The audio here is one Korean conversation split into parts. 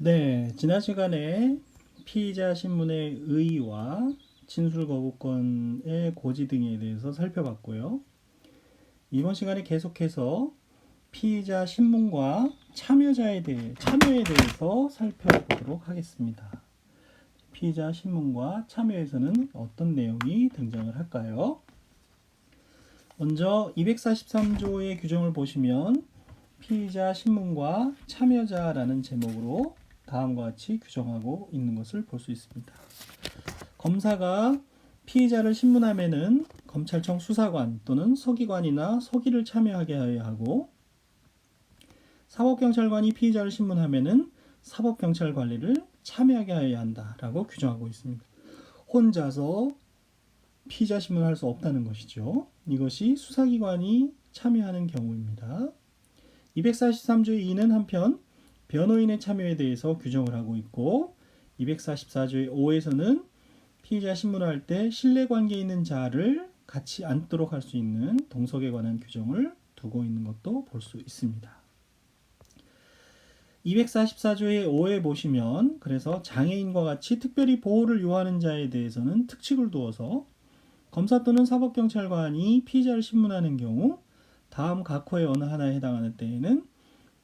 네, 지난 시간에 피의자 신문의 의의와 진술 거부권의 고지 등에 대해서 살펴봤고요. 이번 시간에 계속해서 피의자 신문과 참여에 대해서 살펴보도록 하겠습니다. 피의자 신문과 참여에서는 어떤 내용이 등장을 할까요? 먼저 243조의 규정을 보시면 피의자 신문과 참여자라는 제목으로 다음과 같이 규정하고 있는 것을 볼 수 있습니다. 검사가 피의자를 신문하면은 검찰청 수사관 또는 서기관이나 서기를 참여하게 하여야 하고, 사법경찰관이 피의자를 신문하면은 사법경찰관리를 참여하게 하여야 한다라고 규정하고 있습니다. 혼자서 피의자 신문을 할 수 없다는 것이죠. 이것이 수사기관이 참여하는 경우입니다. 243조의 2는 한편 변호인의 참여에 대해서 규정을 하고 있고, 244조의 5에서는 피의자 신문을 할 때 신뢰관계에 있는 자를 같이 앉도록 할 수 있는 동석에 관한 규정을 두고 있는 것도 볼 수 있습니다. 244조의 5에 보시면 그래서 장애인과 같이 특별히 보호를 요하는 자에 대해서는 특칙을 두어서 검사 또는 사법경찰관이 피의자를 신문하는 경우 다음 각호의 어느 하나에 해당하는 때에는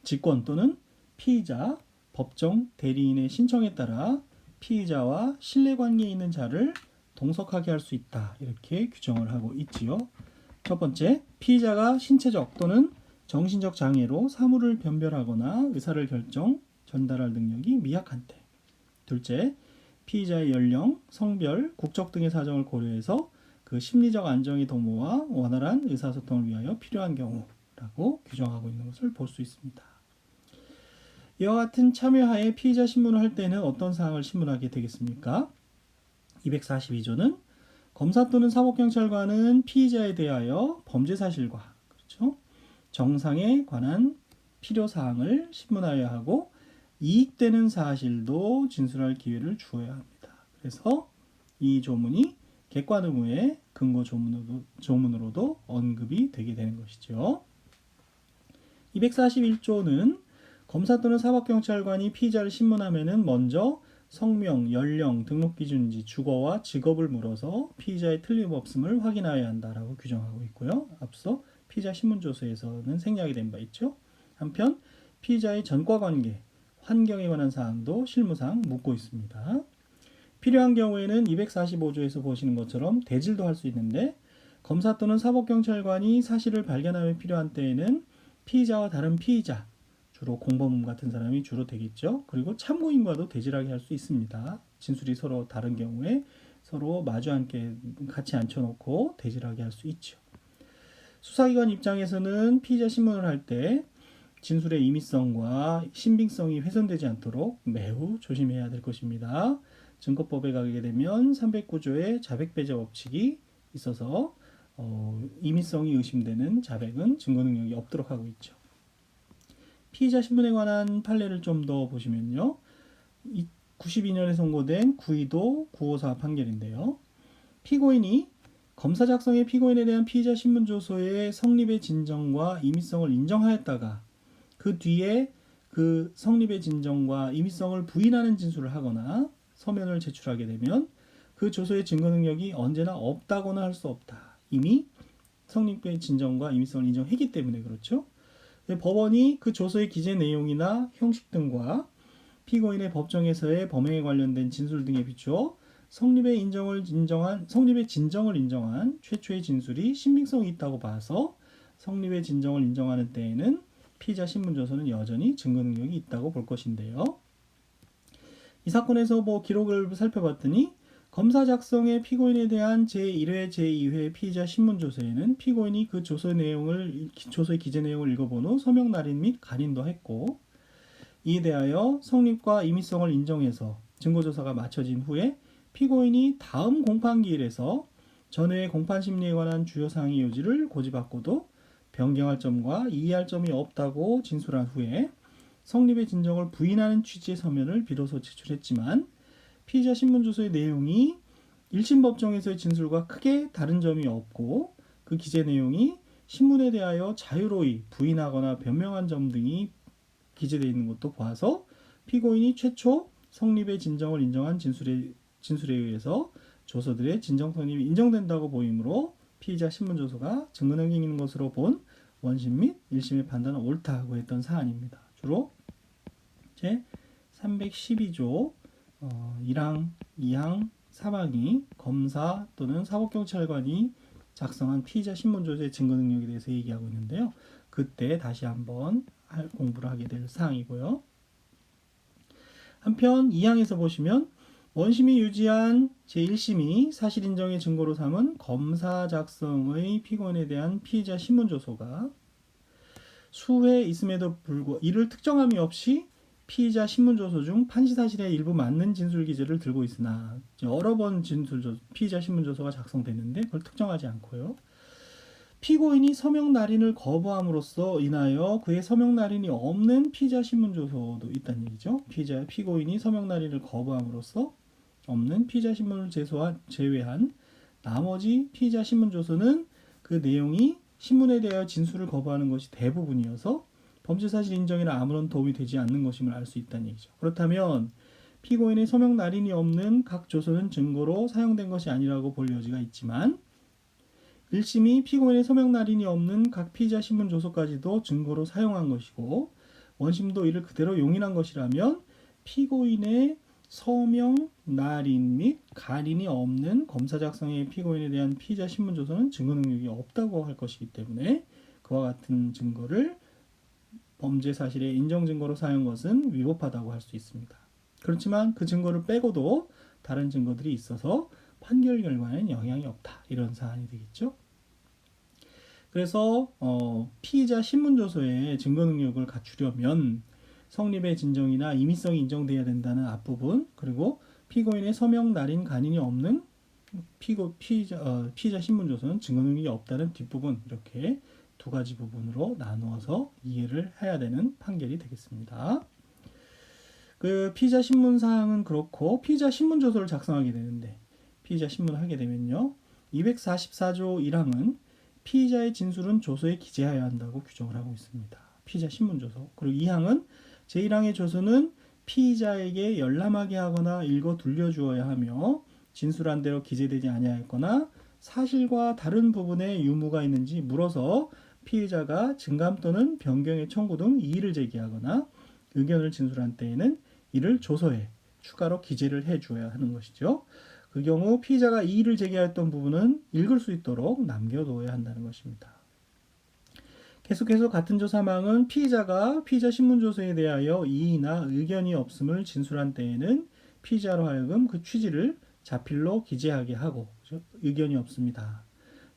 직권 또는 피의자, 법정, 대리인의 신청에 따라 피의자와 신뢰관계에 있는 자를 동석하게 할 수 있다, 이렇게 규정을 하고 있지요. 첫 번째, 피의자가 신체적 또는 정신적 장애로 사물을 변별하거나 의사를 전달할 능력이 미약한 때. 둘째, 피의자의 연령, 성별, 국적 등의 사정을 고려해서 그 심리적 안정의 도모와 원활한 의사소통을 위하여 필요한 경우라고 규정하고 있는 것을 볼 수 있습니다. 이와 같은 참여하에 피의자 신문을 할 때는 어떤 사항을 신문하게 되겠습니까? 242조는 검사 또는 사법경찰관은 피의자에 대하여 범죄 사실과 정상에 관한 필요 사항을 신문하여야 하고, 이익되는 사실도 진술할 기회를 주어야 합니다. 그래서 이 조문이 객관 의무의 근거 조문으로도 언급이 되게 되는 것이죠. 241조는 검사 또는 사법경찰관이 피의자를 신문하면은 먼저 성명, 연령, 등록기준지, 주거와 직업을 물어서 피의자의 틀림없음을 확인하여야 한다라고 규정하고 있고요. 앞서 피의자 신문조서에서는 생략이 된 바 있죠. 한편 피의자의 전과관계, 환경에 관한 사항도 실무상 묻고 있습니다. 필요한 경우에는 245조에서 보시는 것처럼 대질도 할 수 있는데, 검사 또는 사법경찰관이 사실을 발견하며 필요한 때에는 피의자와 다른 피의자, 주로 공범 같은 사람이 주로 되겠죠. 그리고 참고인과도 대질하게 할 수 있습니다. 진술이 서로 다른 경우에 서로 같이 앉혀놓고 대질하게 할 수 있죠. 수사기관 입장에서는 피의자 신문을 할 때 진술의 임의성과 신빙성이 훼손되지 않도록 매우 조심해야 될 것입니다. 증거법에 가게 되면 309조의 자백배제 법칙이 있어서 임의성이 의심되는 자백은 증거 능력이 없도록 하고 있죠. 피의자 신문에 관한 판례를 좀 더 보시면요. 92년에 선고된 구의도 954 판결인데요. 피고인이 검사 작성의 피고인에 대한 피의자 신문조서의 성립의 진정과 임의성을 인정하였다가 그 뒤에 그 성립의 진정과 임의성을 부인하는 진술을 하거나 서면을 제출하게 되면 그 조서의 증거 능력이 언제나 없다거나 할 수 없다. 이미 성립의 진정과 임의성을 인정했기 때문에 그렇죠. 법원이 그 조서의 기재 내용이나 형식 등과 피고인의 법정에서의 범행에 관련된 진술 등에 비추어 성립의 진정을 인정한 최초의 진술이 신빙성이 있다고 봐서 성립의 진정을 인정하는 때에는 피의자 신문조서는 여전히 증거 능력이 있다고 볼 것인데요. 이 사건에서 기록을 살펴봤더니 검사 작성의 피고인에 대한 제1회, 제2회 피의자 신문조서에는 피고인이 그 조서의 기재 내용을 읽어본 후 서명 날인 및 간인도 했고, 이에 대하여 성립과 임의성을 인정해서 증거조사가 마쳐진 후에 피고인이 다음 공판기일에서 전회의 공판심리에 관한 주요 사항의 요지를 고지받고도 변경할 점과 이의할 점이 없다고 진술한 후에 성립의 진정을 부인하는 취지의 서면을 비로소 제출했지만, 피의자 신문조서의 내용이 1심 법정에서의 진술과 크게 다른 점이 없고 그 기재 내용이 신문에 대하여 자유로이 부인하거나 변명한 점 등이 기재되어 있는 것도 봐서 피고인이 최초 성립의 진정을 인정한 진술에 의해서 조서들의 진정 성립이 인정된다고 보이므로 피의자 신문조서가 증거 능력이 있는 것으로 본 원심 및 1심의 판단은 옳다고 했던 사안입니다. 주로 제 312조 1항, 2항, 3항이 검사 또는 사법경찰관이 작성한 피의자 신문조서의 증거 능력에 대해서 얘기하고 있는데요. 그때 다시 한번 공부를 하게 될 사항이고요. 한편 2항에서 보시면 원심이 유지한 제1심이 사실인정의 증거로 삼은 검사 작성의 피고인에 대한 피의자 신문조서가 수회 있음에도 불구하고 이를 특정함이 없이 피의자 신문조서 중 판시사실의 일부 맞는 진술 기재를 들고 있으나 여러 번 피의자 신문조서가 작성됐는데 그걸 특정하지 않고요. 피고인이 서명 날인을 거부함으로써 인하여 그의 서명 날인이 없는 피의자 신문조서도 있다는 얘기죠. 피고인이 서명 날인을 거부함으로써 없는 피의자 신문을 제외한 나머지 피의자 신문조서는 그 내용이 신문에 대하여 진술을 거부하는 것이 대부분이어서 범죄 사실 인정이나 아무런 도움이 되지 않는 것임을 알 수 있다는 얘기죠. 그렇다면 피고인의 서명 날인이 없는 각 조서는 증거로 사용된 것이 아니라고 볼 여지가 있지만 1심이 피고인의 서명 날인이 없는 각 피의자 신문 조서까지도 증거로 사용한 것이고 원심도 이를 그대로 용인한 것이라면 피고인의 서명 날인 및 간인이 없는 검사 작성의 피고인에 대한 피의자 신문 조서는 증거 능력이 없다고 할 것이기 때문에 그와 같은 증거를 범죄 사실의 인정 증거로 사용한 것은 위법하다고 할 수 있습니다. 그렇지만 그 증거를 빼고도 다른 증거들이 있어서 판결 결과에는 영향이 없다. 이런 사안이 되겠죠. 그래서 피의자 신문조서의 증거 능력을 갖추려면 성립의 진정이나 임의성이 인정돼야 된다는 앞부분, 그리고 피고인의 서명 날인 간인이 없는 피의자 신문조서는 증거 능력이 없다는 뒷부분, 이렇게 두 가지 부분으로 나누어서 이해를 해야 되는 판결이 되겠습니다. 그 피의자 신문 사항은 그렇고 피의자 신문조서를 작성하게 되는데 피의자 신문을 하게 되면요. 244조 1항은 피의자의 진술은 조서에 기재하여야 한다고 규정을 하고 있습니다. 피의자 신문조서. 그리고 2항은 제1항의 조서는 피의자에게 열람하게 하거나 읽어 들려주어야 하며 진술한 대로 기재되지 아니하였거나 사실과 다른 부분에 유무가 있는지 물어서 피의자가 증감 또는 변경의 청구 등 이의를 제기하거나 의견을 진술한 때에는 이를 조서에 추가로 기재를 해주어야 하는 것이죠. 그 경우 피의자가 이의를 제기하였던 부분은 읽을 수 있도록 남겨두어야 한다는 것입니다. 계속해서 같은 조 3항은 피의자가 피의자 신문조서에 대하여 이의나 의견이 없음을 진술한 때에는 피의자로 하여금 그 취지를 자필로 기재하게 하고 의견이 없습니다.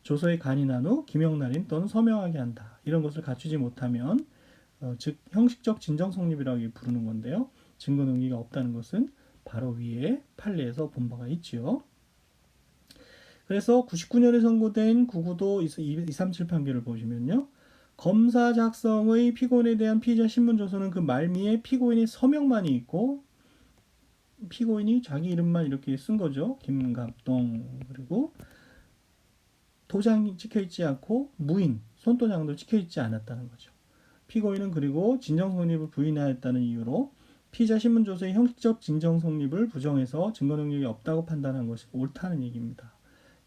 조서에 간인한 후 기명날인 또는 서명하게 한다. 이런 것을 갖추지 못하면 즉 형식적 진정 성립이라고 부르는 건데요. 증거 능력이 없다는 것은 바로 위에 판례에서 본 바가 있지요. 그래서 99년에 선고된 구구도 237 판결을 보시면요. 검사 작성의 피고인에 대한 피의자 신문조서는 그 말미에 피고인의 서명만이 있고 피고인이 자기 이름만 이렇게 쓴 거죠. 김갑동. 그리고 도장이 찍혀있지 않고 무인, 손도장도 찍혀있지 않았다는 거죠. 피고인은 그리고 진정성립을 부인하였다는 이유로 피의자 신문조서의 형식적 진정성립을 부정해서 증거 능력이 없다고 판단한 것이 옳다는 얘기입니다.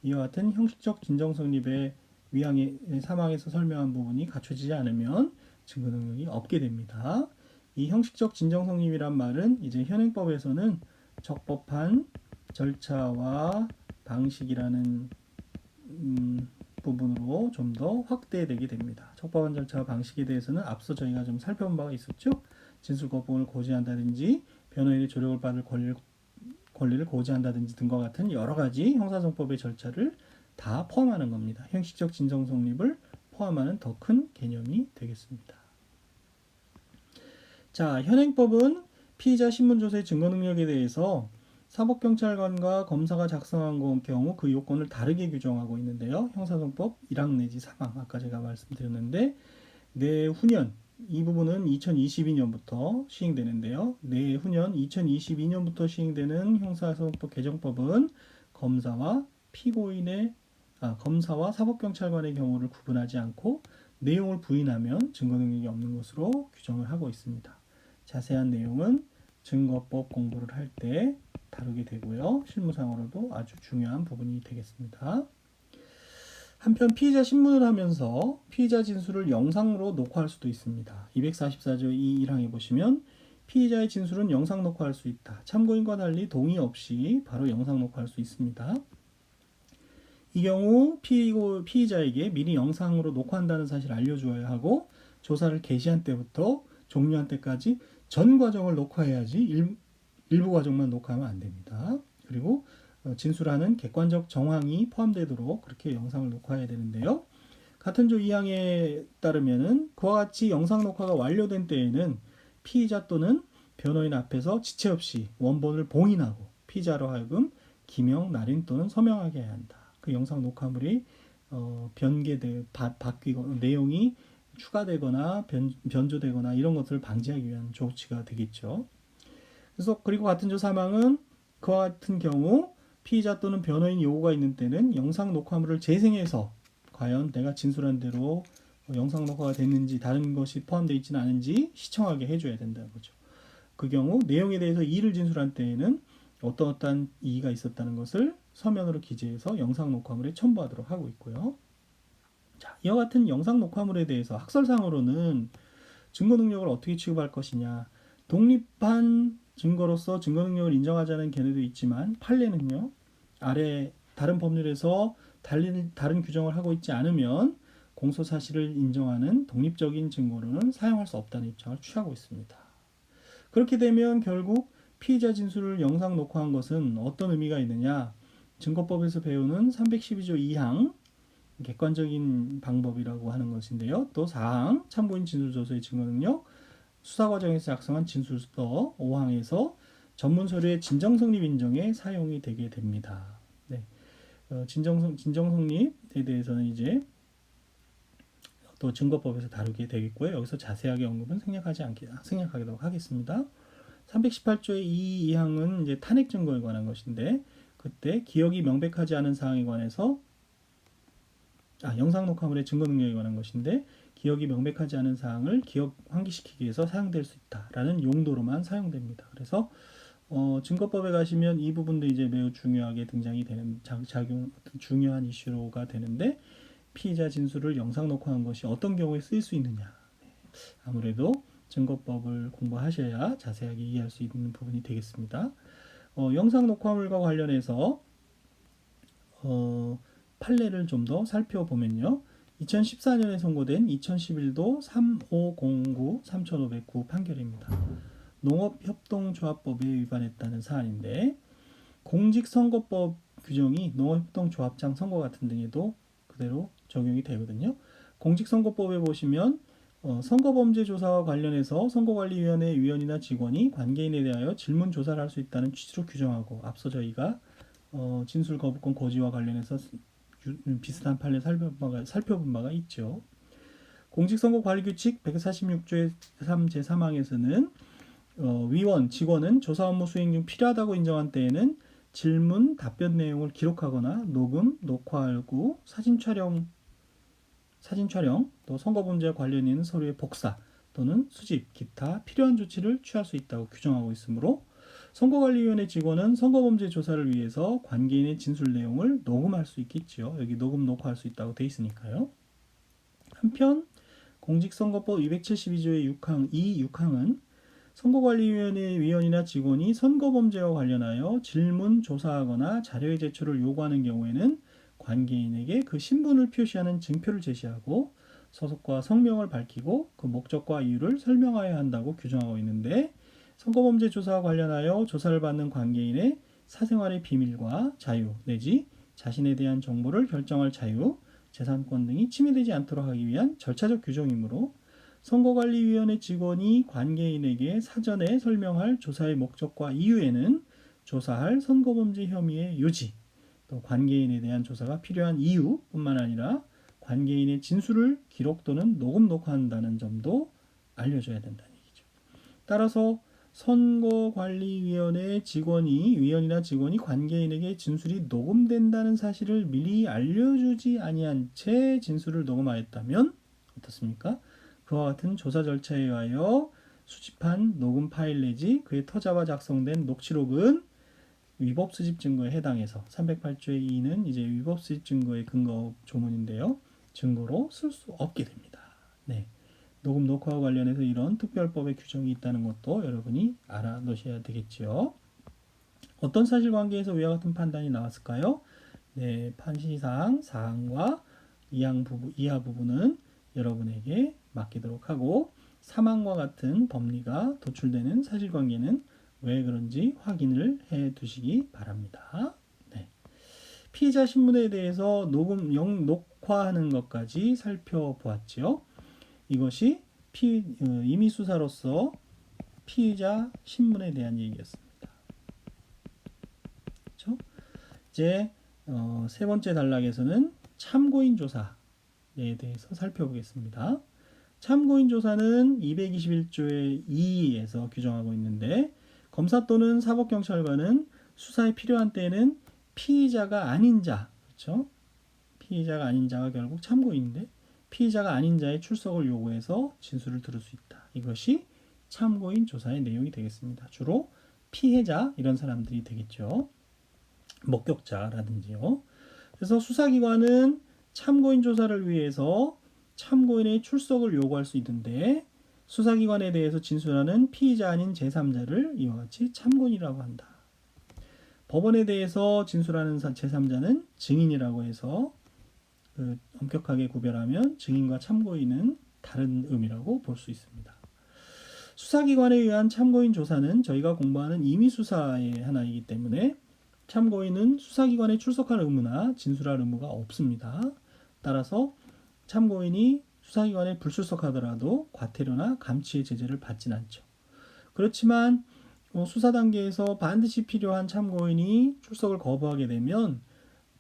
이와 같은 형식적 진정성립의 위항의 3항에서 설명한 부분이 갖춰지지 않으면 증거 능력이 없게 됩니다. 이 형식적 진정성립이란 말은 이제 현행법에서는 적법한 절차와 방식이라는 부분으로 좀 더 확대되게 됩니다. 적법한 절차와 방식에 대해서는 앞서 저희가 좀 살펴본 바가 있었죠. 진술 거부를 고지한다든지 변호인의 조력을 받을 권리를 고지한다든지 등과 같은 여러 가지 형사정법의 절차를 다 포함하는 겁니다. 형식적 진정 성립을 포함하는 더 큰 개념이 되겠습니다. 자, 현행법은 피의자 신문조서의 증거 능력에 대해서 사법경찰관과 검사가 작성한 경우 그 요건을 다르게 규정하고 있는데요. 형사정법 1항 내지 3항 아까 제가 말씀드렸는데 내후년 이 부분은 2022년부터 시행되는데요. 내후년 2022년부터 시행되는 형사소송법 개정법은 검사와 검사와 사법경찰관의 경우를 구분하지 않고 내용을 부인하면 증거 능력이 없는 것으로 규정을 하고 있습니다. 자세한 내용은 증거법 공부를 할 때 다루게 되고요. 실무상으로도 아주 중요한 부분이 되겠습니다. 한편 피의자 신문을 하면서 피의자 진술을 영상으로 녹화할 수도 있습니다. 244조 2 1항에 보시면 피의자의 진술은 영상 녹화할 수 있다. 참고인과 달리 동의 없이 바로 영상 녹화할 수 있습니다. 이 경우 피의자에게 미리 영상으로 녹화한다는 사실을 알려주어야 하고 조사를 개시한 때부터 종료한 때까지 전 과정을 녹화해야지 일부 과정만 녹화하면 안 됩니다. 그리고 진술하는 객관적 정황이 포함되도록 그렇게 영상을 녹화해야 되는데요. 같은 조 2항에 따르면은 그와 같이 영상 녹화가 완료된 때에는 피의자 또는 변호인 앞에서 지체 없이 원본을 봉인하고 피의자로 하여금 기명, 날인 또는 서명하게 해야 한다. 그 영상 녹화물이 바뀌거나 내용이 추가되거나 변조되거나 이런 것들을 방지하기 위한 조치가 되겠죠. 그래서 그리고 같은 조 3항은 그와 같은 경우 피의자 또는 변호인 요구가 있는 때는 영상 녹화물을 재생해서 과연 내가 진술한 대로 영상 녹화가 됐는지 다른 것이 포함되어 있지는 않은지 시청하게 해줘야 된다는 거죠. 그 경우 내용에 대해서 이의를 진술한 때에는 어떠한 이의가 있었다는 것을 서면으로 기재해서 영상 녹화물에 첨부하도록 하고 있고요. 자, 이와 같은 영상 녹화물에 대해서 학설상으로는 증거 능력을 어떻게 취급할 것이냐. 독립한 증거로서 증거 능력을 인정하자는 견해도 있지만 판례는요. 아래 다른 법률에서 다른 규정을 하고 있지 않으면 공소 사실을 인정하는 독립적인 증거로는 사용할 수 없다는 입장을 취하고 있습니다. 그렇게 되면 결국 피의자 진술을 영상 녹화한 것은 어떤 의미가 있느냐? 증거법에서 배우는 312조 2항 객관적인 방법이라고 하는 것인데요. 또 4항 참고인 진술조서의 증거능력, 수사 과정에서 작성한 진술서 5항에서 전문 서류의 진정성립 인정에 사용이 되게 됩니다. 네. 진정성립에 대해서는 이제 또 증거법에서 다루게 되겠고요. 여기서 자세하게 언급은 생략하도록 하겠습니다. 318조의 2항은 이제 탄핵 증거에 관한 것인데 그때 기억이 명백하지 않은 사항에 관해서 영상 녹화물의 증거 능력에 관한 것인데 기억이 명백하지 않은 사항을 기억 환기시키기 위해서 사용될 수 있다라는 용도로만 사용됩니다. 그래서 증거법에 가시면 이 부분도 이제 매우 중요하게 등장이 되는 중요한 이슈로가 되는데 피의자 진술을 영상 녹화한 것이 어떤 경우에 쓰일 수 있느냐. 아무래도 증거법을 공부하셔야 자세하게 이해할 수 있는 부분이 되겠습니다. 영상 녹화물과 관련해서 판례를 좀 더 살펴보면요. 2014년에 선고된 2011도 3509 3509 판결입니다. 농업협동조합법에 위반했다는 사안인데 공직선거법 규정이 농업협동조합장 선거 같은 등에도 그대로 적용이 되거든요. 공직선거법에 보시면 선거범죄 조사와 관련해서 선거관리위원회 위원이나 직원이 관계인에 대하여 질문 조사를 할 수 있다는 취지로 규정하고 앞서 저희가 진술 거부권 고지와 관련해서 비슷한 판례 살펴본 바가 있죠. 공직선거관리규칙 146조의 3 제3항에서는 위원, 직원은 조사 업무 수행 중 필요하다고 인정한 때에는 질문, 답변 내용을 기록하거나 녹음, 녹화하고 사진 촬영, 또 선거범죄와 관련 있는 서류의 복사 또는 수집, 기타 필요한 조치를 취할 수 있다고 규정하고 있으므로 선거관리위원회 직원은 선거범죄 조사를 위해서 관계인의 진술 내용을 녹음할 수 있겠죠. 여기 녹음, 녹화할 수 있다고 돼 있으니까요. 한편 공직선거법 272조의 6항은 선거관리위원회 위원이나 직원이 선거범죄와 관련하여 질문, 조사하거나 자료의 제출을 요구하는 경우에는 관계인에게 그 신분을 표시하는 증표를 제시하고 소속과 성명을 밝히고 그 목적과 이유를 설명하여야 한다고 규정하고 있는데 선거범죄 조사와 관련하여 조사를 받는 관계인의 사생활의 비밀과 자유 내지 자신에 대한 정보를 결정할 자유, 재산권 등이 침해되지 않도록 하기 위한 절차적 규정이므로 선거관리위원회 직원이 관계인에게 사전에 설명할 조사의 목적과 이유에는 조사할 선거범죄 혐의의 요지, 또 관계인에 대한 조사가 필요한 이유뿐만 아니라 관계인의 진술을 기록 또는 녹음 녹화한다는 점도 알려줘야 된다는 얘기죠. 따라서 선거관리위원회 위원이나 직원이 관계인에게 진술이 녹음된다는 사실을 미리 알려주지 아니한 채 진술을 녹음하였다면 어떻습니까? 그와 같은 조사 절차에 의하여 수집한 녹음 파일 내지 그의 터자와 작성된 녹취록은 위법 수집 증거에 해당해서 308조의 2는 이제 위법 수집 증거의 근거 조문인데요. 증거로 쓸 수 없게 됩니다. 네. 녹음 녹화와 관련해서 이런 특별법의 규정이 있다는 것도 여러분이 알아놓으셔야 되겠지요. 어떤 사실관계에서 위와 같은 판단이 나왔을까요? 네, 판시사항 사항과 이하 부분은 여러분에게 맡기도록 하고 사망과 같은 법리가 도출되는 사실관계는 왜 그런지 확인을 해 두시기 바랍니다. 네. 피의자 신문에 대해서 녹화하는 것까지 살펴보았지요. 이것이 임의 수사로서 피의자 신문에 대한 얘기였습니다. 그렇죠? 이제 세 번째 단락에서는 참고인 조사에 대해서 살펴보겠습니다. 참고인 조사는 221조의 2에서 규정하고 있는데 검사 또는 사법경찰관은 수사에 필요한 때에는 피의자가 아닌 자, 그렇죠? 피의자가 아닌 자가 결국 참고인인데 피의자가 아닌 자의 출석을 요구해서 진술을 들을 수 있다. 이것이 참고인 조사의 내용이 되겠습니다. 주로 피해자 이런 사람들이 되겠죠. 목격자라든지요. 그래서 수사기관은 참고인 조사를 위해서 참고인의 출석을 요구할 수 있는데 수사기관에 대해서 진술하는 피의자 아닌 제3자를 이와 같이 참고인이라고 한다. 법원에 대해서 진술하는 제3자는 증인이라고 해서 엄격하게 구별하면 증인과 참고인은 다른 의미라고 볼 수 있습니다. 수사기관에 의한 참고인 조사는 저희가 공부하는 임의수사의 하나이기 때문에 참고인은 수사기관에 출석할 의무나 진술할 의무가 없습니다. 따라서 참고인이 수사기관에 불출석하더라도 과태료나 감치의 제재를 받진 않죠. 그렇지만 수사 단계에서 반드시 필요한 참고인이 출석을 거부하게 되면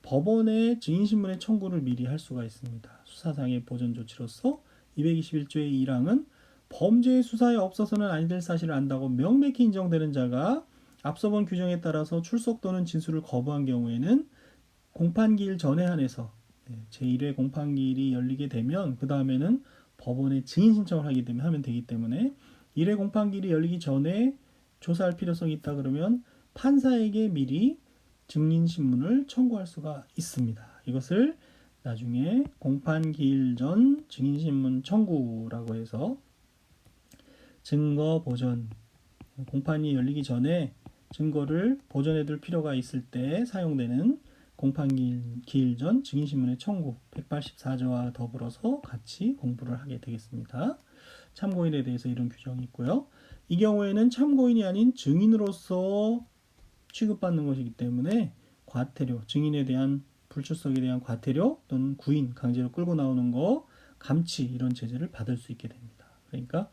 법원에 증인신문의 청구를 미리 할 수가 있습니다. 수사상의 보전 조치로서 221조의 1항은 범죄의 수사에 없어서는 아니 될 사실을 안다고 명백히 인정되는 자가 앞서 본 규정에 따라서 출석 또는 진술을 거부한 경우에는 공판기일 전에 한해서 제1회 공판기일이 열리게 되면 그 다음에는 법원에 증인 신청을 하면 되기 때문에 1회 공판기일이 열리기 전에 조사할 필요성이 있다 그러면 판사에게 미리 증인신문을 청구할 수가 있습니다. 이것을 나중에 공판기일 전 증인신문 청구라고 해서 증거 보전, 공판이 열리기 전에 증거를 보존해 둘 필요가 있을 때 사용되는 공판기일 전 증인신문의 청구 184조와 더불어서 같이 공부를 하게 되겠습니다. 참고인에 대해서 이런 규정이 있고요. 이 경우에는 참고인이 아닌 증인으로서 취급받는 것이기 때문에 과태료, 증인에 대한 불출석에 대한 과태료 또는 구인, 강제로 끌고 나오는 거, 감치 이런 제재를 받을 수 있게 됩니다. 그러니까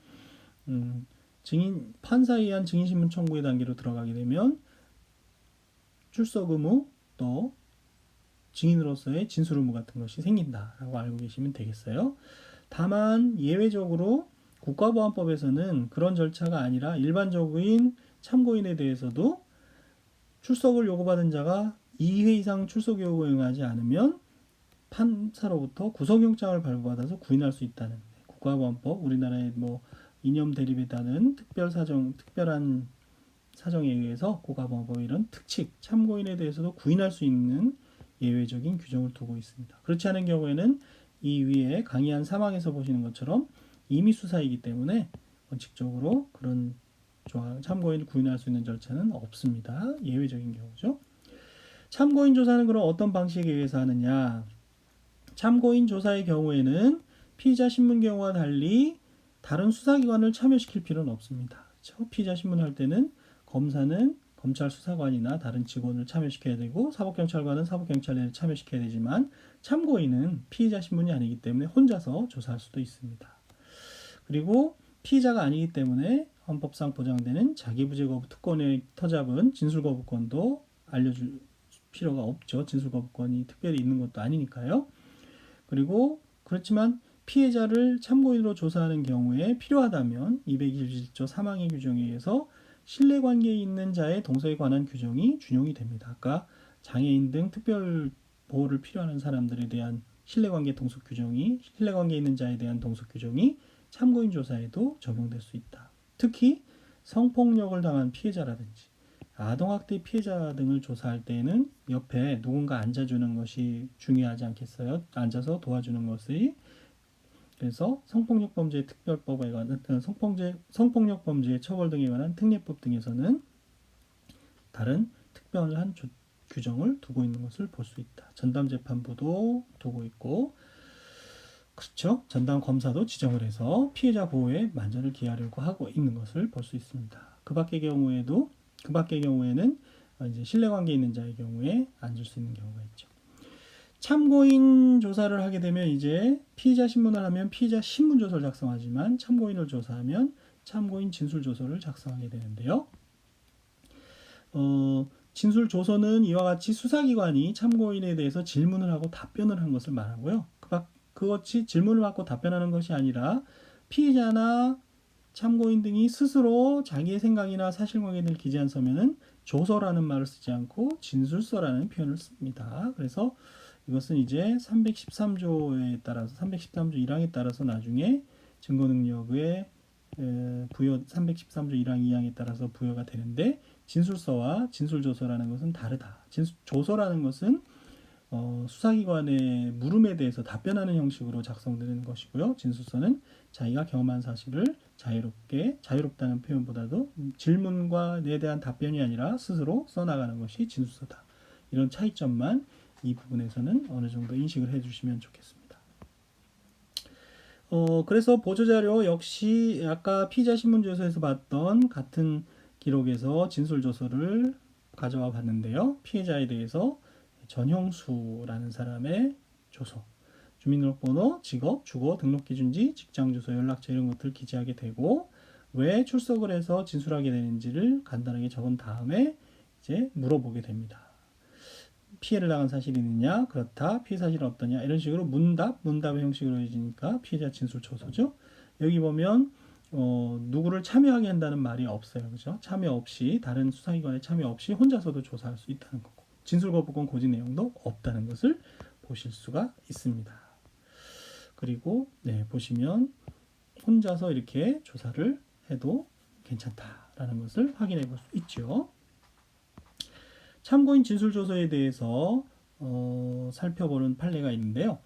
판사에 의한 증인신문 청구의 단계로 들어가게 되면 출석 의무 또 증인으로서의 진술 의무 같은 것이 생긴다라고 알고 계시면 되겠어요. 다만 예외적으로 국가보안법에서는 그런 절차가 아니라 일반적인 참고인에 대해서도 출석을 요구받은 자가 2회 이상 출석 요구에 응하지 않으면 판사로부터 구속영장을 발부받아서 구인할 수 있다는 국가보안법, 우리나라의 이념 대립에 따른 특별한 사정에 의해서 국가보안법 이런 특칙, 참고인에 대해서도 구인할 수 있는 예외적인 규정을 두고 있습니다. 그렇지 않은 경우에는 이 위에 강의한 사망에서 보시는 것처럼 임의수사이기 때문에 원칙적으로 그런 참고인을 구인할 수 있는 절차는 없습니다. 예외적인 경우죠. 참고인 조사는 그럼 어떤 방식에 의해서 하느냐? 참고인 조사의 경우에는 피의자 신문 경우와 달리 다른 수사기관을 참여시킬 필요는 없습니다. 그렇죠? 피의자 신문할 때는 검사는 검찰 수사관이나 다른 직원을 참여시켜야 되고 사법경찰관은 사법경찰관을 참여시켜야 되지만 참고인은 피의자 신문이 아니기 때문에 혼자서 조사할 수도 있습니다. 그리고 피의자가 아니기 때문에 헌법상 보장되는 자기부재 거부 특권의 터잡은 진술거부권도 알려줄 필요가 없죠. 진술거부권이 특별히 있는 것도 아니니까요. 그리고 그렇지만 피해자를 참고인으로 조사하는 경우에 필요하다면 221조 사망의 규정에 의해서 신뢰관계에 있는 자의 동석에 관한 규정이 준용이 됩니다. 아까 장애인 등 특별 보호를 필요하는 사람들에 대한 신뢰관계 동석 규정이 신뢰관계에 있는 자에 대한 동석 규정이 참고인 조사에도 적용될 수 있다. 특히 성폭력을 당한 피해자라든지 아동학대 피해자 등을 조사할 때에는 옆에 누군가 앉아주는 것이 중요하지 않겠어요? 앉아서 도와주는 것이. 그래서 성폭력범죄 특별법에 관한 성폭력범죄 처벌 등에 관한 특례법 등에서는 다른 특별한 규정을 두고 있는 것을 볼 수 있다. 전담재판부도 두고 있고, 그렇죠? 전담 검사도 지정을 해서 피해자 보호에 만전을 기하려고 하고 있는 것을 볼 수 있습니다. 그 밖의 경우에는 이제 신뢰관계 있는 자의 경우에 앉을 수 있는 경우가 있죠. 참고인 조사를 하게 되면 이제 피의자 신문을 하면 피의자 신문 조서를 작성하지만 참고인을 조사하면 참고인 진술 조서를 작성하게 되는데요. 진술 조서는 이와 같이 수사기관이 참고인에 대해서 질문을 하고 답변을 한 것을 말하고요. 그것이 질문을 받고 답변하는 것이 아니라 피의자나 참고인 등이 스스로 자기의 생각이나 사실관계를 기재한 서면은 조서라는 말을 쓰지 않고 진술서라는 표현을 씁니다. 그래서 이것은 이제 313조에 따라서 313조 1항에 따라서 나중에 증거능력의 부여 313조 1항 2항에 따라서 부여가 되는데 진술서와 진술조서라는 것은 다르다. 조서라는 것은 수사기관의 물음에 대해서 답변하는 형식으로 작성되는 것이고요. 진술서는 자기가 경험한 사실을 자유롭다는 표현보다도 질문과에 대한 답변이 아니라 스스로 써나가는 것이 진술서다. 이런 차이점만 이 부분에서는 어느 정도 인식을 해주시면 좋겠습니다. 그래서 보조자료 역시 아까 피의자 신문조서에서 봤던 같은 기록에서 진술조서를 가져와 봤는데요. 피해자에 대해서 전형수라는 사람의 조서, 주민등록번호, 직업, 주거, 등록기준지, 직장주소, 연락처 이런 것들을 기재하게 되고 왜 출석을 해서 진술하게 되는지를 간단하게 적은 다음에 이제 물어보게 됩니다. 피해를 당한 사실이 있느냐? 그렇다. 피해 사실은 어떠냐? 이런 식으로 문답의 형식으로 해지니까 피해자 진술 조서죠. 여기 보면 누구를 참여하게 한다는 말이 없어요. 그죠? 참여 없이 다른 수사기관에 참여 없이 혼자서도 조사할 수 있다는 거고 진술거부권 고지 내용도 없다는 것을 보실 수가 있습니다. 그리고 보시면 혼자서 이렇게 조사를 해도 괜찮다라는 것을 확인해 볼 수 있죠. 참고인 진술조서에 대해서 살펴보는 판례가 있는데요.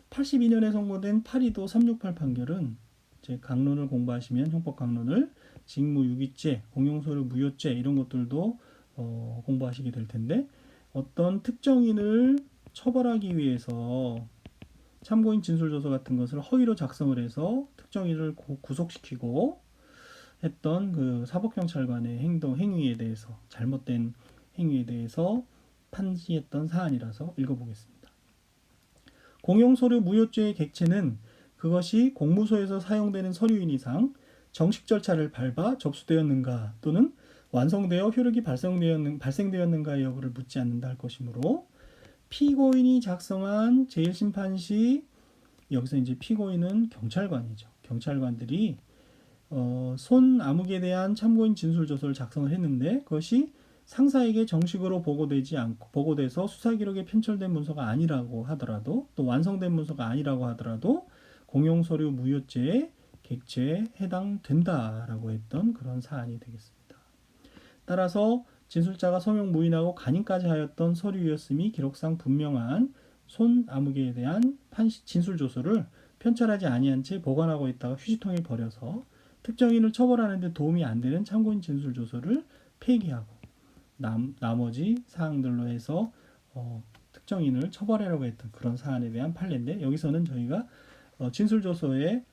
82년에 선고된 8.2도 368 판결은 이제 강론을 공부하시면 형법 강론을 직무유기죄, 공용서류 무효죄 이런 것들도 공부하시게 될 텐데 어떤 특정인을 처벌하기 위해서 참고인 진술조서 같은 것을 허위로 작성을 해서 특정인을 구속시키고 했던 그 사법경찰관의 행위에 대해서 잘못된 행위에 대해서 판시했던 사안이라서 읽어보겠습니다. 공용서류 무효죄의 객체는 그것이 공무소에서 사용되는 서류인 이상 정식 절차를 밟아 접수되었는가 또는 완성되어 효력이 발생되었는가의 여부를 묻지 않는다 할 것이므로 피고인이 작성한 제1심판시 여기서 이제 피고인은 경찰관이죠. 경찰관들이 손 암흑에 대한 참고인 진술조서를 작성을 했는데 그것이 상사에게 정식으로 보고돼서 수사기록에 편철된 문서가 아니라고 하더라도 또 완성된 문서가 아니라고 하더라도 공용서류 무효죄의 객체에 해당된다라고 했던 그런 사안이 되겠습니다. 따라서 진술자가 서명 무인하고 간인까지 하였던 서류였음이 기록상 분명한 손 암흑에 대한 진술조서를 편철하지 아니한 채 보관하고 있다가 휴지통에 버려서 특정인을 처벌하는 데 도움이 안 되는 참고인 진술조서를 폐기하고 나머지 사항들로 해서 특정인을 처벌하려고 했던 그런 사안에 대한 판례인데 여기서는 저희가 진술조서의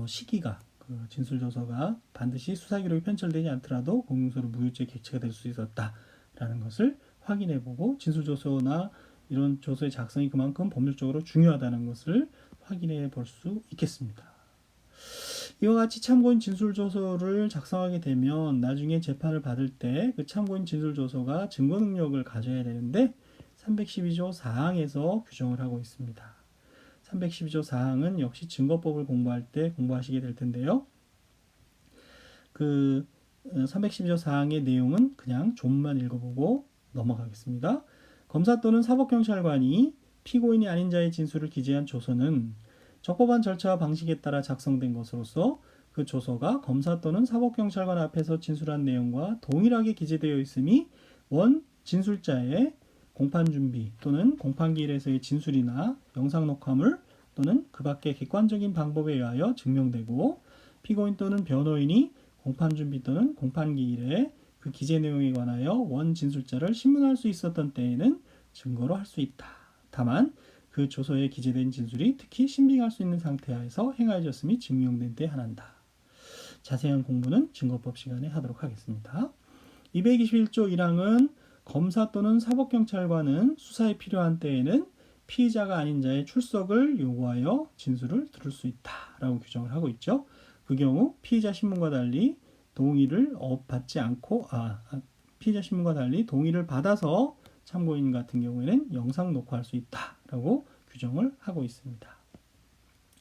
시기가 진술조서가 반드시 수사기록이 편철되지 않더라도 공용서류 무효죄 객체가 될 수 있었다라는 것을 확인해보고 진술조서나 이런 조서의 작성이 그만큼 법률적으로 중요하다는 것을 확인해 볼 수 있겠습니다. 이와 같이 참고인 진술조서를 작성하게 되면 나중에 재판을 받을 때 그 참고인 진술조서가 증거능력을 가져야 되는데 312조 4항에서 규정을 하고 있습니다. 312조 4항은 역시 증거법을 공부할 때 공부하시게 될 텐데요. 그 312조 4항의 내용은 그냥 좀만 읽어보고 넘어가겠습니다. 검사 또는 사법경찰관이 피고인이 아닌 자의 진술을 기재한 조서는 적법한 절차와 방식에 따라 작성된 것으로서 그 조서가 검사 또는 사법경찰관 앞에서 진술한 내용과 동일하게 기재되어 있음이 원 진술자의 공판준비 또는 공판기일에서의 진술이나 영상녹화물 또는 그 밖의 객관적인 방법에 의하여 증명되고, 피고인 또는 변호인이 공판준비 또는 공판기일에 그 기재 내용에 관하여 원 진술자를 신문할 수 있었던 때에는 증거로 할 수 있다. 다만 그 조서에 기재된 진술이 특히 신빙할 수 있는 상태하에서 행하여졌음이 증명된 때 한한다. 자세한 공부는 증거법 시간에 하도록 하겠습니다. 221조 1항은 검사 또는 사법경찰관은 수사에 필요한 때에는 피의자가 아닌 자의 출석을 요구하여 진술을 들을 수 있다라고 규정을 하고 있죠. 그 경우 피의자 신문과 달리 동의를 받지 않고 피의자 신문과 달리 동의를 받아서 참고인 같은 경우에는 영상 녹화할 수 있다라고 규정을 하고 있습니다.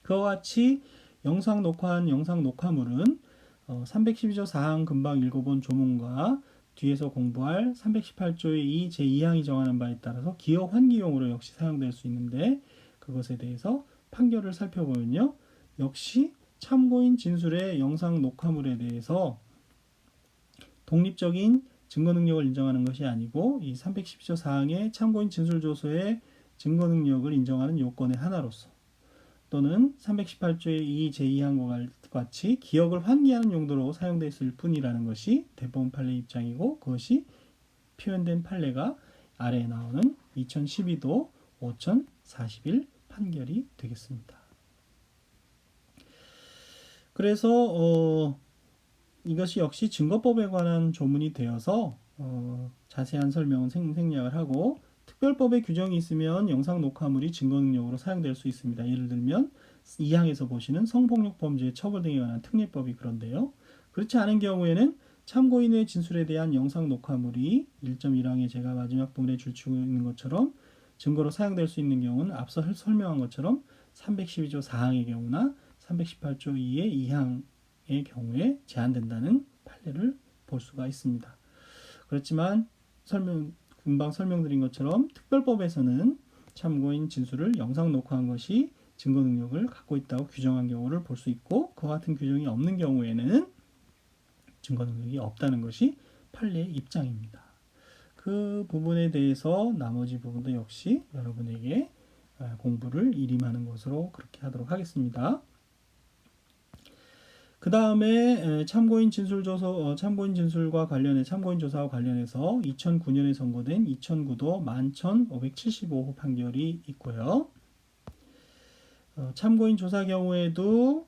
그와 같이 영상 녹화한 영상 녹화물은 312조 4항 금방 읽어본 조문과 뒤에서 공부할 318조의 2 제2항이 정하는 바에 따라서 기업 환기용으로 역시 사용될 수 있는데, 그것에 대해서 판결을 살펴보면요, 역시 참고인 진술의 영상 녹화물에 대해서 독립적인 증거 능력을 인정하는 것이 아니고 이 312조 4항의 참고인 진술 조서의 증거 능력을 인정하는 요건의 하나로서, 또는 318조의 2 제2항과 같이 기억을 환기하는 용도로 사용됐을 뿐이라는 것이 대법원 판례 입장이고, 그것이 표현된 판례가 아래에 나오는 2012도 5041 판결이 되겠습니다. 그래서 이것이 역시 증거법에 관한 조문이 되어서 자세한 설명은 생략을 하고, 특별법의 규정이 있으면 영상 녹화물이 증거 능력으로 사용될 수 있습니다. 예를 들면 2항에서 보시는 성폭력 범죄 처벌 등에 관한 특례법이 그런데요. 그렇지 않은 경우에는 참고인의 진술에 대한 영상 녹화물이 1.1항에 제가 마지막 부분에 줄치고 있는 것처럼 증거로 사용될 수 있는 경우는 앞서 설명한 것처럼 312조 4항의 경우나 318조 2의 2항의 경우에 제한된다는 판례를 볼 수가 있습니다. 그렇지만 금방 설명드린 것처럼 특별법에서는 참고인 진술을 영상 녹화한 것이 증거 능력을 갖고 있다고 규정한 경우를 볼 수 있고, 그와 같은 규정이 없는 경우에는 증거 능력이 없다는 것이 판례의 입장입니다. 그 부분에 대해서 나머지 부분도 역시 여러분에게 공부를 일임하는 것으로 그렇게 하도록 하겠습니다. 그 다음에 참고인 참고인 진술과 관련해 참고인 조사와 관련해서 2009년에 선고된 2009도 11,575호 판결이 있고요. 참고인 조사 경우에도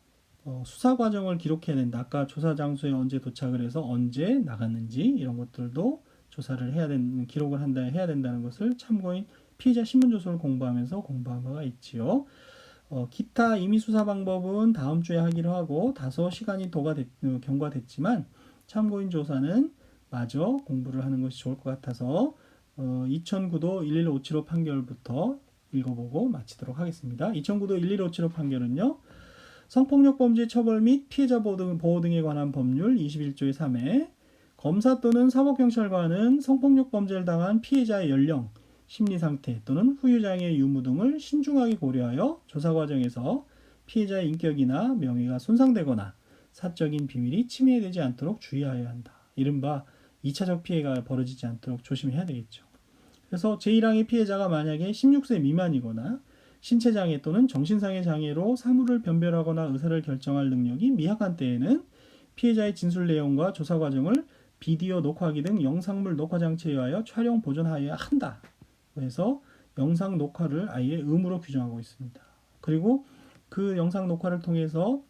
수사 과정을 기록해야 된다. 아까 조사 장소에 언제 도착을 해서 언제 나갔는지 이런 것들도 조사를 기록을 해야 된다는 것을 참고인 피의자 신문 조서를 공부하면서 공부한 바가 있지요. 기타 임의 수사 방법은 다음 주에 하기로 하고 다소 시간이 경과됐지만 참고인 조사는 마저 공부를 하는 것이 좋을 것 같아서 2009도 11575 판결부터 읽어보고 마치도록 하겠습니다. 2009도 11575 판결은요, 성폭력 범죄 처벌 및 피해자 보호 등에 관한 법률 21조의 3회 검사 또는 사법경찰관은 성폭력 범죄를 당한 피해자의 연령, 심리상태 또는 후유장애의 유무 등을 신중하게 고려하여 조사 과정에서 피해자의 인격이나 명예가 손상되거나 사적인 비밀이 침해되지 않도록 주의하여야 한다. 이른바 2차적 피해가 벌어지지 않도록 조심해야 되겠죠. 그래서 제1항의 피해자가 만약에 16세 미만이거나 신체장애 또는 정신상의 장애로 사물을 변별하거나 의사를 결정할 능력이 미약한 때에는 피해자의 진술 내용과 조사 과정을 비디오 녹화기 등 영상물 녹화 장치에 의하여 촬영 보존하여야 한다. 그래서 영상 녹화를 아예 의무로 규정하고 있습니다. 그리고 그 영상 녹화를 통해서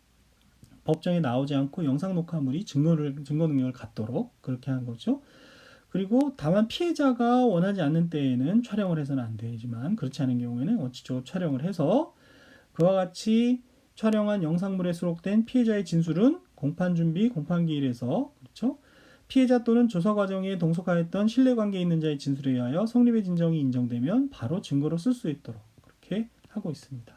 법정에 나오지 않고 영상 녹화물이 증거 능력을 갖도록 그렇게 한 거죠. 그리고 다만 피해자가 원하지 않는 때에는 촬영을 해서는 안 되지만, 그렇지 않은 경우에는 원칙적으로 촬영을 해서 그와 같이 촬영한 영상물에 수록된 피해자의 진술은 공판준비, 공판기일에서 그렇죠? 피해자 또는 조사 과정에 동석하였던 신뢰관계 있는 자의 진술에 의하여 성립의 진정이 인정되면 바로 증거로 쓸 수 있도록 그렇게 하고 있습니다.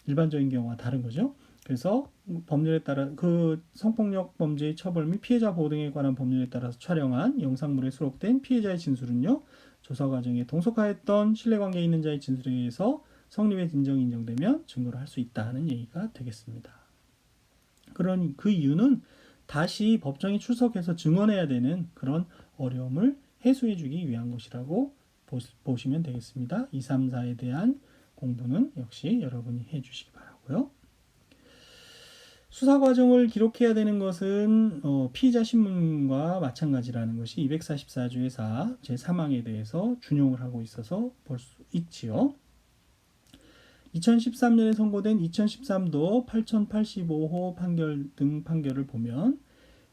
일반적인 경우와 다른 거죠. 그래서 법률에 따라 그 성폭력 범죄의 처벌 및 피해자 보호 등에 관한 법률에 따라서 촬영한 영상물에 수록된 피해자의 진술은요, 조사 과정에 동석하였던 신뢰관계 있는 자의 진술에 의해서 성립의 진정이 인정되면 증거로 할 수 있다는 얘기가 되겠습니다. 그런 그 이유는 다시 법정에 출석해서 증언해야 되는 그런 어려움을 해소해 주기 위한 것이라고 보시면 되겠습니다. 2, 3, 4에 대한 공부는 역시 여러분이 해 주시기 바라고요. 수사 과정을 기록해야 되는 것은 피의자 신문과 마찬가지라는 것이 244조의 4 제3항에 대해서 준용을 하고 있어서 볼 수 있지요. 2013년에 선고된 2013도 8085호 판결 등 판결을 보면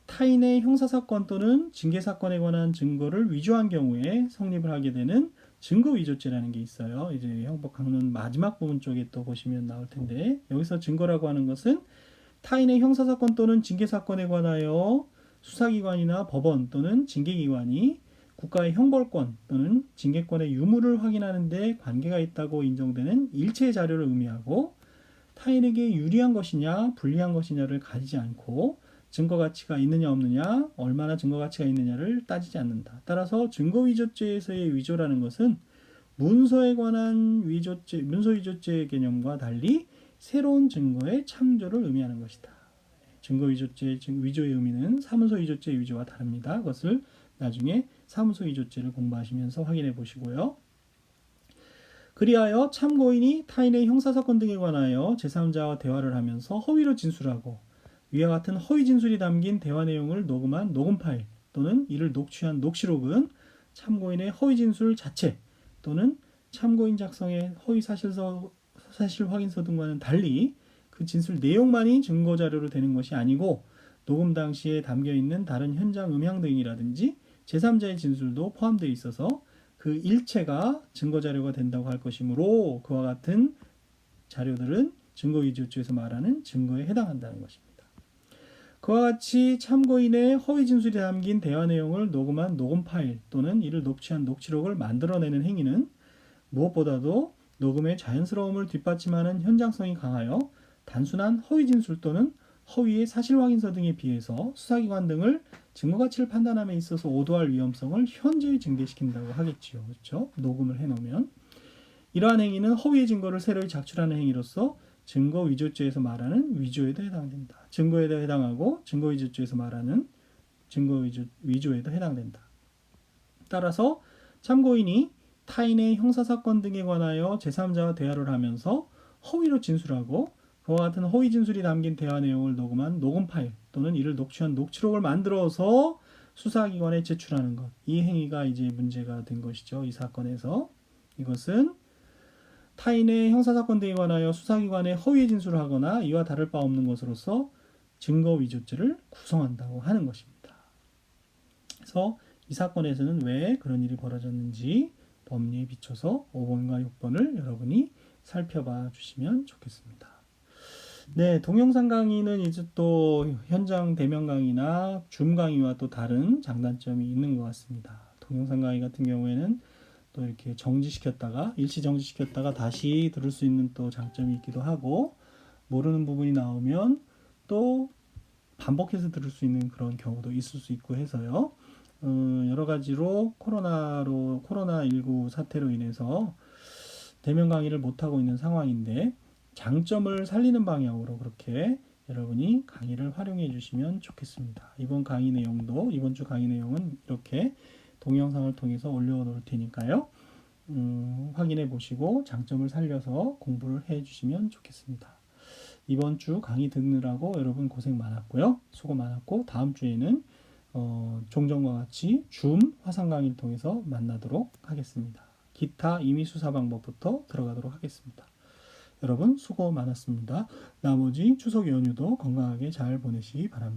타인의 형사사건 또는 징계사건에 관한 증거를 위조한 경우에 성립을 하게 되는 증거위조죄라는 게 있어요. 이제 형법 강론 마지막 부분 쪽에 또 보시면 나올 텐데, 여기서 증거라고 하는 것은 타인의 형사사건 또는 징계사건에 관하여 수사기관이나 법원 또는 징계기관이 국가의 형벌권 또는 징계권의 유무를 확인하는 데 관계가 있다고 인정되는 일체의 자료를 의미하고, 타인에게 유리한 것이냐 불리한 것이냐를 가리지 않고 증거 가치가 있느냐 없느냐, 얼마나 증거 가치가 있느냐를 따지지 않는다. 따라서 증거위조죄에서의 위조라는 것은 문서에 관한 위조죄, 문서위조죄 개념과 달리 새로운 증거의 창조를 의미하는 것이다. 증거위조죄, 위조의 의미는 사문서위조죄 위조와 다릅니다. 그것을 나중에 사문서위조죄를 공부하시면서 확인해 보시고요. 그리하여 참고인이 타인의 형사사건 등에 관하여 제3자와 대화를 하면서 허위로 진술하고 위와 같은 허위 진술이 담긴 대화 내용을 녹음한 녹음 파일 또는 이를 녹취한 녹취록은 참고인의 허위 진술 자체 또는 참고인 작성의 허위 사실 확인서 등과는 달리 그 진술 내용만이 증거 자료로 되는 것이 아니고 녹음 당시에 담겨 있는 다른 현장 음향 등이라든지 제3자의 진술도 포함되어 있어서 그 일체가 증거 자료가 된다고 할 것이므로 그와 같은 자료들은 증거위조죄에서 말하는 증거에 해당한다는 것입니다. 그와 같이 참고인의 허위 진술이 담긴 대화 내용을 녹음한 녹음 파일 또는 이를 녹취한 녹취록을 만들어내는 행위는 무엇보다도 녹음의 자연스러움을 뒷받침하는 현장성이 강하여 단순한 허위 진술 또는 허위의 사실 확인서 등에 비해서 수사기관 등을 증거 가치를 판단함에 있어서 오도할 위험성을 현저히 증대시킨다고 하겠지요. 그렇죠? 녹음을 해놓으면 이러한 행위는 허위의 증거를 새로이 작출하는 행위로서 증거위조죄에서 말하는 위조에도 해당된다. 증거에도 해당하고 증거위조죄에서 말하는 증거위조에도 해당된다. 따라서 참고인이 타인의 형사사건 등에 관하여 제3자와 대화를 하면서 허위로 진술하고 그와 같은 허위 진술이 담긴 대화 내용을 녹음한 녹음 파일 또는 이를 녹취한 녹취록을 만들어서 수사기관에 제출하는 것. 이 행위가 이제 문제가 된 것이죠. 이 사건에서. 이것은 타인의 형사사건 등에 관하여 수사기관에 허위 진술을 하거나 이와 다를 바 없는 것으로서 증거위조죄를 구성한다고 하는 것입니다. 그래서 이 사건에서는 왜 그런 일이 벌어졌는지 법리에 비춰서 5번과 6번을 여러분이 살펴봐 주시면 좋겠습니다. 네, 동영상 강의는 이제 또 현장 대면 강의나 줌 강의와 또 다른 장단점이 있는 것 같습니다. 동영상 강의 같은 경우에는 또 이렇게 정지시켰다가 일시 정지시켰다가 다시 들을 수 있는 또 장점이 있기도 하고, 모르는 부분이 나오면 또 반복해서 들을 수 있는 그런 경우도 있을 수 있고 해서요. 여러 가지로 코로나19 사태로 인해서 대면 강의를 못하고 있는 상황인데 장점을 살리는 방향으로 그렇게 여러분이 강의를 활용해 주시면 좋겠습니다. 이번 주 강의 내용은 이렇게 동영상을 통해서 올려놓을 테니까요. 확인해 보시고 장점을 살려서 공부를 해 주시면 좋겠습니다. 이번 주 강의 듣느라고 여러분 고생 많았고요. 수고 많았고, 다음 주에는 종전과 같이 줌 화상 강의를 통해서 만나도록 하겠습니다. 기타 임의 수사 방법부터 들어가도록 하겠습니다. 여러분 수고 많았습니다. 나머지 추석 연휴도 건강하게 잘 보내시기 바랍니다.